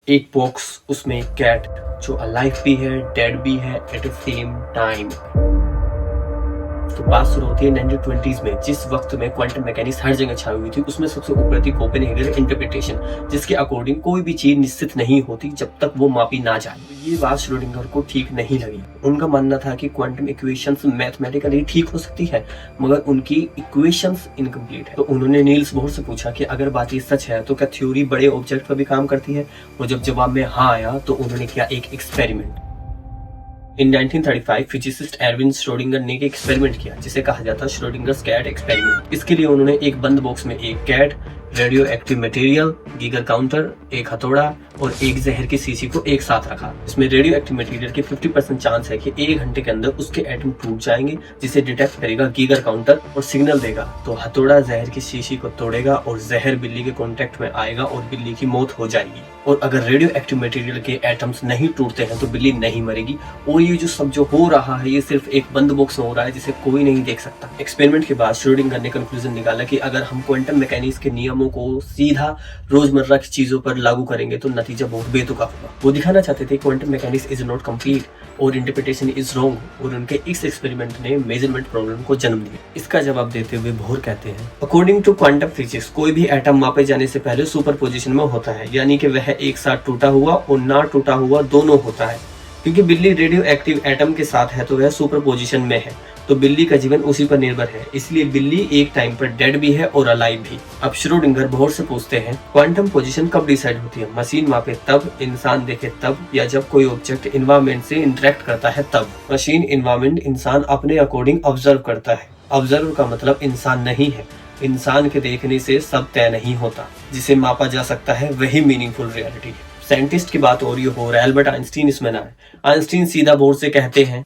एक बॉक्स, उसमें एक कैट जो अलाइव भी है, डेड भी है एट द सेम टाइम। तो बात शुरू होती है 1920s में, जिस वक्त में क्वांटम मैकेनिक्स हर जगह छाई हुई थी। उसमें सबसे ऊपर थी कोपेनहेगन इंटरप्रिटेशन, जिसके अकॉर्डिंग कोई भी चीज निश्चित नहीं होती जब तक वो मापी ना जाए। ये बात श्रोडिंगर को ठीक नहीं लगी। उनका मानना था कि क्वांटम इक्वेशंस मैथमेटिकली ठीक हो सकती है, मगर उनकी इक्वेशंस इनकम्प्लीट है। तो उन्होंने नील्स बोर से पूछा कि अगर बात ये सच है तो क्या थ्योरी बड़े ऑब्जेक्ट पर भी काम करती है। और जब जवाब में हाँ आया तो उन्होंने किया एक एक्सपेरिमेंट। इन 1935 फिजिसिस्ट एरविन श्रोडिंगर ने एक एक्सपेरिमेंट किया जिसे कहा जाता है श्रोडिंगर्स कैट एक्सपेरिमेंट। इसके लिए उन्होंने एक बंद बॉक्स में एक cat, radio active material, Geiger counter, एक हथौड़ा और एक जहर की शीशी को एक साथ रखा। इसमें रेडियो एक्टिव मटेरियल के 50% चांस है कि 1 घंटे के अंदर उसके एटम टूट जाएंगे, जिसे डिटेक्ट करेगा गीगर काउंटर और सिग्नल देगा। तो हथौड़ा जहर की शीशी को तोड़ेगा और जहर बिल्ली के कांटेक्ट में आएगा और बिल्ली की मौत हो जाएगी। और अगर रेडियो एक्टिव मटेरियल के एटम्स नहीं टूटते हैं तो बिल्ली नहीं मरेगी। और ये जो सब जो हो रहा है ये सिर्फ एक बंद बॉक्स में हो रहा है जिसे कोई नहीं देख सकता। एक्सपेरिमेंट के बाद श्रोडिंगर ने कंक्लूजन निकाला कि अगर हम क्वांटम मैकेनिक्स के नियमों को सीधा रोजमर्रा की चीजों पर लागू करेंगे तो नतीजा बहुत बेतुका होगा। वो दिखाना चाहते थे quantum mechanics is not complete और इंटरप्रिटेशन इज रॉन्ग। और उनके इस एक्सपेरिमेंट ने मेजरमेंट प्रॉब्लम को जन्म दिया। इसका जवाब देते हुए बोर कहते हैं, अकॉर्डिंग टू क्वांटम फिजिक्स कोई भी एटम मापे जाने से पहले सुपर पोजिशन में होता है, यानी कि वह एक साथ टूटा हुआ और ना टूटा हुआ दोनों होता है। क्योंकि बिल्ली रेडियो एक्टिव एटम के साथ है तो वह सुपर पोजिशन में है, तो बिल्ली का जीवन उसी पर निर्भर है। इसलिए बिल्ली एक टाइम पर डेड भी है और अलाइव भी। अब श्रोडिंगर बोर से पूछते हैं, क्वांटम पोजीशन कब डिसाइड होती है? मशीन मापे तब, इंसान देखे तब, या जब कोई ऑब्जेक्ट इन्वायरमेंट से इंटरेक्ट करता है तब? मशीन, इन्वायरमेंट, इंसान अपने अकॉर्डिंग ऑब्जर्व करता है। ऑब्जर्व का मतलब इंसान नहीं है। इंसान के देखने से सब तय नहीं होता। जिसे मापा जा सकता है वही मीनिंगफुल रियलिटी है। साइंटिस्ट की बात हो रही हो रहा है, एल्बर्ट आइंस्टीन इसमें ना है। आइंस्टीन सीधा बोर्ड से कहते हैं,